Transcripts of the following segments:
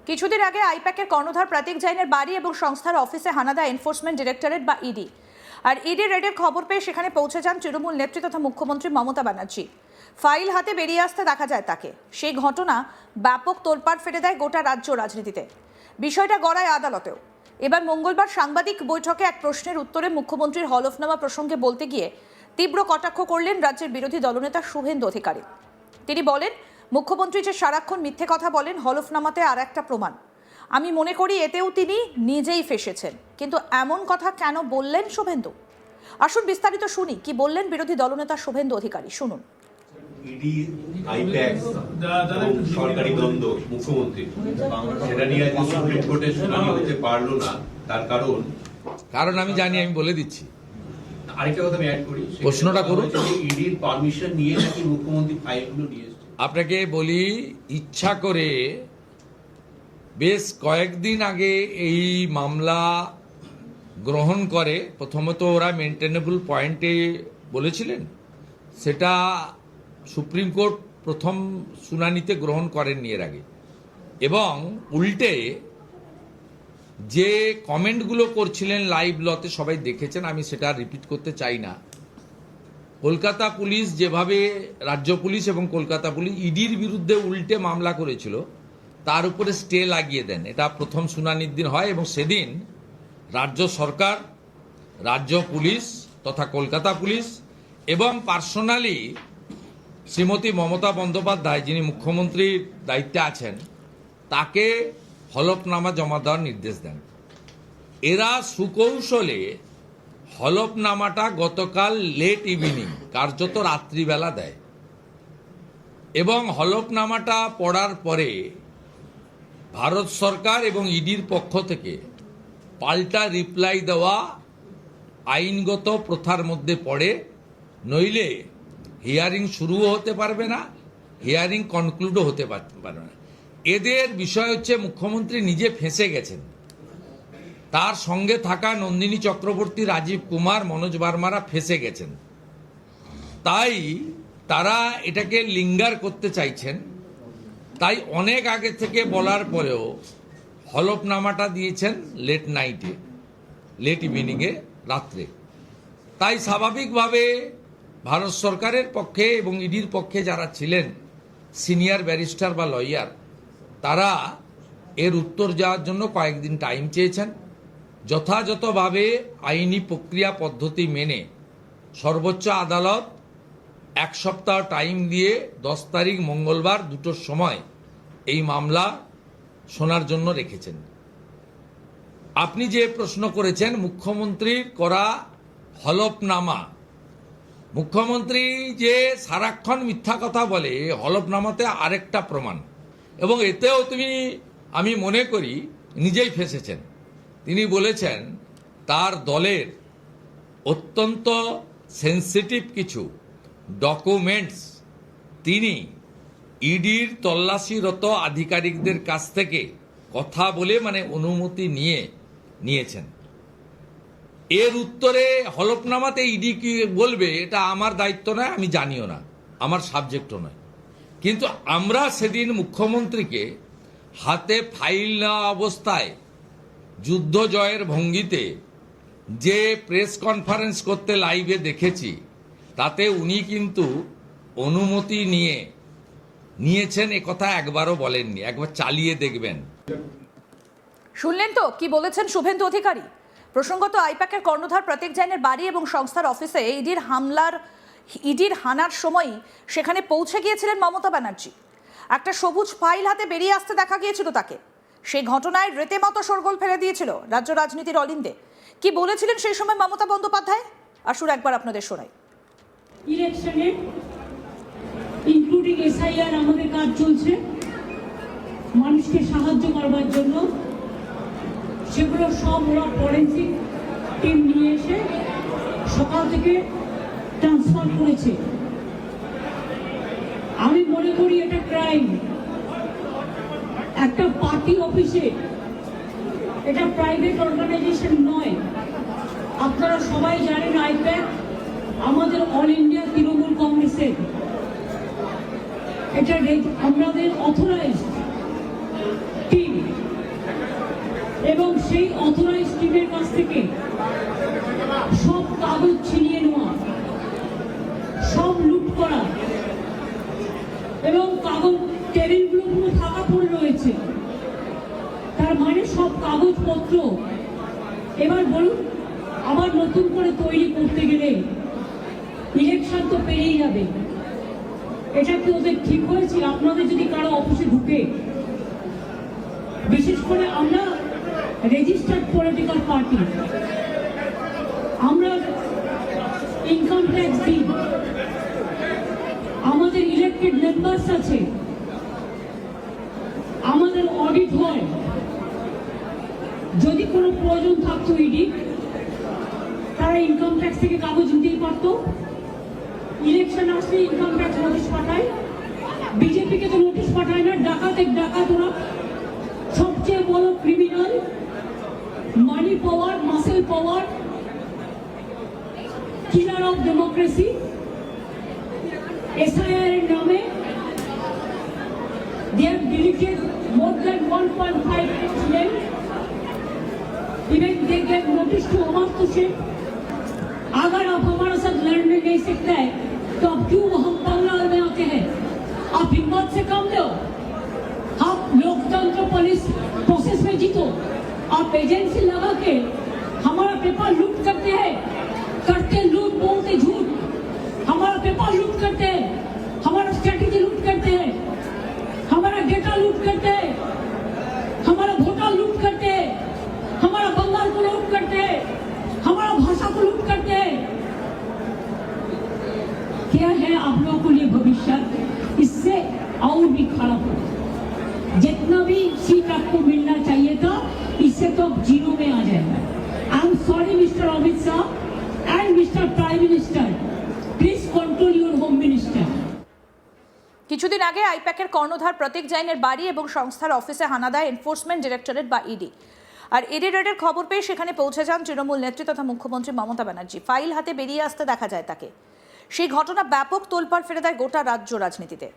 কিছুদিন আগে আইপ্যাকের কর্ণধার প্রতীক জৈনের বাড়ি এবং সংস্থার অফিসে হানা দেয় এনফোর্সমেন্ট ডিরেক্টরেট বা ইডি। আর ইডি রেডের খবর পেয়ে সেখানে পৌঁছে যান তৃণমূল নেত্রী তথা মুখ্যমন্ত্রী মমতা ব্যানার্জি। ফাইল হাতে বেরিয়ে আসতে দেখা যায় তাকে। সেই ঘটনা ব্যাপক তোলপাড় ফেলে দেয় গোটা রাজ্য রাজনীতিতে। বিষয়টা গড়ায় আদালতেও। এবার মঙ্গলবার সাংবাদিক বৈঠকে এক প্রশ্নের উত্তরে মুখ্যমন্ত্রীর হলফনামা প্রসঙ্গে বলতে গিয়ে তীব্র কটাক্ষ করলেন রাজ্যের বিরোধী দলনেতা শুভেন্দু অধিকারী। তিনি বলেন, মুখ্যমন্ত্রী যে সারাক্ষণ মিথ্যে কথা বলেন হলফনামাতে আর একটা প্রমাণ। আমি মনে করি এতেও তিনি নিজেই ফেঁসেছেন। কিন্তু এমন কথা কেন বললেন শুভেন্দু? আসুন বিস্তারিত শুনি কি বললেন বিরোধী দলনেতা শুভেন্দু অধিকারী। শুনুন। ইডি আইপ্যাক সরকারি দ্বন্দ্ব মুখ্যমন্ত্রী সেটা নিয়ে আজকে সুপ্রিম কোর্টে শুনানি হতে পারলো না, তার কারণ আমি জানি, আমি বলে দিচ্ছি। আরেকটা কথা আমি অ্যাড করি, প্রশ্নটা করুন। ইডির পারমিশন নিয়ে নাকি মুখ্যমন্ত্রী ফাইলগুলো নিয়ে এসেছে। আপনাকে বলি, ইচ্ছা করে বেশ কয়েকদিন আগে এই মামলা গ্রহণ করে। প্রথমত ওরা মেনটেনেবল পয়েন্টে বলেছিলেন, সেটা সুপ্রিম কোর্ট প্রথম শুনানিতে গ্রহণ করেননি এর আগে। এবং উল্টে যে কমেন্টগুলো করছিলেন লাইভ লতে সবাই দেখেছেন, আমি সেটা রিপিট করতে চাই না। কলকাতা পুলিশ যেভাবে রাজ্য পুলিশ এবং কলকাতা পুলিশ ইডির বিরুদ্ধে উল্টে মামলা করেছিল, তার উপরে স্টে লাগিয়ে দেন। এটা প্রথম শুনানির দিন হয় এবং সেদিন রাজ্য সরকার, রাজ্য পুলিশ তথা কলকাতা পুলিশ এবং পার্সোনালি শ্রীমতী মমতা বন্দ্যোপাধ্যায়, যিনি মুখ্যমন্ত্রীর দায়িত্বে আছেন, তাকে হলফনামা জমা দেওয়ার নির্দেশ দেন। এরা সুকৌশলে হলফনামাটা গতকাল লেট ইভিনিং, কার্যত রাত্রিবেলা দেয় এবং হলফনামাটা পড়ার পরে ভারত সরকার এবং ইডির পক্ষ থেকে পাল্টা রিপ্লাই দেওয়া আইনগত প্রথার মধ্যে পড়ে। নইলে হিয়ারিং শুরুও হতে পারবে না, হিয়ারিং কনক্লুডও হতে পারবে না। এদের বিষয় হচ্ছে মুখ্যমন্ত্রী নিজে ফেঁসে গেছেন, তার সঙ্গে থাকা নন্দিনী চক্রবর্তী, রাজীব কুমার, মনোজ বার্মারা ফেঁসে গেছেন। তাই তারা এটাকে লিঙ্গার করতে চাইছেন। তাই অনেক আগে থেকে বলার পরেও হলফনামাটা দিয়েছেন লেট নাইটে, লেট ইভিনিংয়ে, রাত্রে। তাই স্বাভাবিকভাবে ভারত সরকারের পক্ষে এবং ইডির পক্ষে যারা ছিলেন সিনিয়র ব্যারিস্টার বা লয়ার, তারা এর উত্তর যাওয়ার জন্য কয়েকদিন টাইম চেয়েছেন। যথাযথভাবে আইনি প্রক্রিয়া পদ্ধতি মেনে সর্বোচ্চ আদালত 1 সপ্তাহ টাইম দিয়ে 10 তারিখ মঙ্গলবার 2টোর সময় এই মামলা শোনার জন্য রেখেছেন। আপনি যে প্রশ্ন করেছেন মুখ্যমন্ত্রীর করা হলফনামা, মুখ্যমন্ত্রী যে সারাক্ষণ মিথ্যা কথা বলে হলফনামাতে আরেকটা প্রমাণ। এবং এতেও আমি মনে করি নিজেই ফেঁসেছেন। তিনি বলেছেন তার দলের অত্যন্ত সেন্সিটিভ কিছু ডকুমেন্টস তিনি ইডির তল্লাশিরত আধিকারিকদের কাছ থেকে কথা বলে অনুমতি নিয়েছেন। এর উত্তরে হলফনামাতে ইডি কি বলবে এটা আমার দায়িত্ব নয়, আমি জানিও না, আমার সাবজেক্টও নয়। কিন্তু আমরা সেদিন মুখ্যমন্ত্রীকে হাতে ফাইল নেওয়া অবস্থায় যুদ্ধ জয়ের ভঙ্গিতে যে প্রেস কনফারেন্স করতে লাইভে দেখেছি, তাতে উনি কিন্তু অনুমতি নিয়েছেন এ কথা একবারও বলেননি। একবার চালিয়ে দেখবেন। শুনলেন তো কি বলেছেন শুভেন্দু অধিকারী। প্রসঙ্গত আইপ্যাকের কর্ণধার প্রতীক জৈনের বাড়ি এবং সংস্থার অফিসে ইডির হানার সময় সেখানে পৌঁছে গিয়েছিলেন মমতা ব্যানার্জি। একটা সবুজ ফাইল হাতে বেরিয়ে আসতে দেখা গিয়েছিল তাকে। সেই ঘটনায় রীতিমতো শোরগোল ফেলে দিয়েছিল রাজ্য রাজনীতির অলিন্দে। কি বলেছিলেন সেই সময় মমতা বন্দ্যোপাধ্যায়, আসুন একবার আপনাদের শোনাই। ইলেকশনে ইনক্লুডিং এসআইআর আমাদের কাজ চলছে মানুষকে সাহায্য করবার জন্য। সেগুলো সব ওরা ফরেন্সিক টিম নিয়ে এসে সকাল থেকে ট্রান্সফার করেছে। আমি মনে করি এটা ক্রাইম। একটা পার্টি অফিসে, এটা প্রাইভেট অর্গানাইজেশন নয়। আপনারা সবাই জানেন আইপ্যাক আমাদের অল ইন্ডিয়া তৃণমূল কংগ্রেসের, এটা আমাদের অথরাইজড টিম। এবং সেই অথরাইজ টিমের কাছ থেকে সব কাগজ ছিনিয়ে নেওয়া, সব লুট করা এবং কাগজ টেবিলগুলো পুরো ফাঁকা পড়ে রয়েছে। তার মানে সব কাগজপত্র এবার বলুন আবার নতুন করে তৈরি করতে গেলে ইলেকশন তো পেরিয়ে যাবে। এটা কি ওদের ঠিক হয়েছে? আপনাদের যদি কারো অফিসে ঢুকে, বিশেষ করে আমরা রেজিস্টার্ড পলিটিক্যাল পার্টি, আমরা ইনকাম ট্যাক্স দিই, আমাদের ইলেক্টেড মেম্বার্স আছে, আমাদের অডিট হয়। যদি কোনো প্রয়োজন থাকতো ইডি, তারা ইনকাম ট্যাক্স থেকে কাগজ দিতেই পারতো। ইলেকশন আসলে ইনকাম ট্যাক্স নোটিশ পাঠায়, বিজেপিকে তো নোটিশ পাঠায় না। ডাকাত ওরা সবচেয়ে বড় criminal, money power, muscle power, killer of democracy. SIR এর নামে they have deleted more than 1.5 million. Even they gave notice to Omar Tushek. अगर आप हमारे साथ लड़ने नहीं सकते हैं तो आप क्यों हम बंगाल में आते हैं? आप हिम्मत से काम लो, आप लोकतंत्र पुलिस प्रोसेस में जीतो। आप एजेंसी लगा के हमारा पेपर लूट करते हैं, लूट, बोलते झूठ, हमारा पेपर लूट करते हैं, हमारा स्ट्रेटेजी लूट करते हैं, हमारा डेटा लूट करते हैं, हमारा वोटर लूट करते हैं, हमारा बंगाल को लूट करते हैं, हमारा भाषा को लूट करते हैं। क्या है आप लोगों को लिए भविष्य? इससे और भी खराब हो। जितना भी सीट आपको मिलना चाहिए था, इससे तो अब जीरो में आ जाएगा। I am sorry mister Amit Shah and mister prime minister, please control your home minister. কিছুদিন আগে আইপ্যাকের কর্ণধার প্রতীক জৈনের বাড়ি এবং সংস্থার অফিসে হানা দেয় এনফোর্সমেন্ট ডিরেক্টরেট বা ইডি। আর ইডি রেডের খবর পেয়ে সেখানে পৌঁছে যান তৃণমূল নেত্রী তথা মুখ্যমন্ত্রী মমতা ব্যানার্জি। ফাইল হাতে বেরিয়ে আসতে দেখা যায় তাকে। সেই ঘটনা ব্যাপক তোলপাড় ফেলে দেয় গোটা রাজ্য রাজনীতিতে।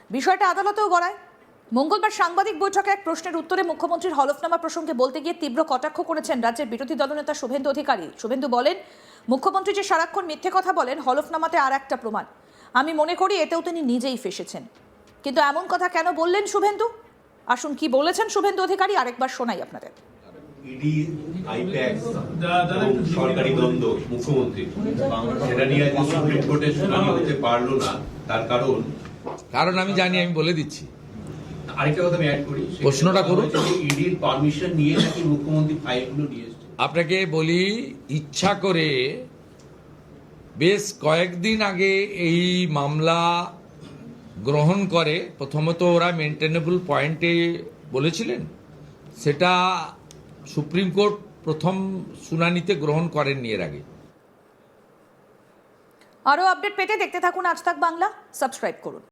বিষয়টা আদালতেও গড়ায়। মঙ্গলবার সাংবাদিক বৈঠকে এক প্রশ্নের উত্তরে মুখ্যমন্ত্রীর হলফনামা প্রসঙ্গে বলতে গিয়ে তীব্র কটাক্ষ করেছেন রাজ্যের বিরোধী দলনেতা শুভেন্দু অধিকারী। শুভেন্দু বলেন, মুখ্যমন্ত্রী যে সারাক্ষণ মিথ্যে কথা বলেন, হলফনামাতে আর একটা প্রমাণ। আমি মনে করি এতেও তিনি নিজেই ফেসেছেন। কিন্তু এমন কথা কেন বললেন শুভেন্দু? আসুন কি বলেছেন শুভেন্দু অধিকারী আরেকবার শোনাই আপনাদের। ইডি, আইপ্যাক্স এবং সরকারি দ্বন্দ্ব মুখ্যমন্ত্রী, সেটা নিয়ে আজকে সুপ্রিম কোর্টে শুনানি হতে পারলো না। তার কারণ আমি জানি, আমি বলে দিচ্ছি। আরেকটা কথা আমি অ্যাড করি, প্রশ্নটা করুন। ইডির পারমিশন নিয়ে নাকি মুখ্যমন্ত্রী ফাইলগুলো নিয়ে এসেছে। আপনাকে বলি, ইচ্ছা করে বেশ কয়েকদিন আগে এই মামলা গ্রহণ করে। প্রথমত ওরা মেনটেনেবল পয়েন্টে বলেছিলেন, সেটা সুপ্রিম কোর্ট প্রথম শুনানিতে গ্রহণ করেননি এর আগে। আরও আপডেট পেতে দেখতে থাকুন আজ তাক বাংলা, সাবস্ক্রাইব করুন।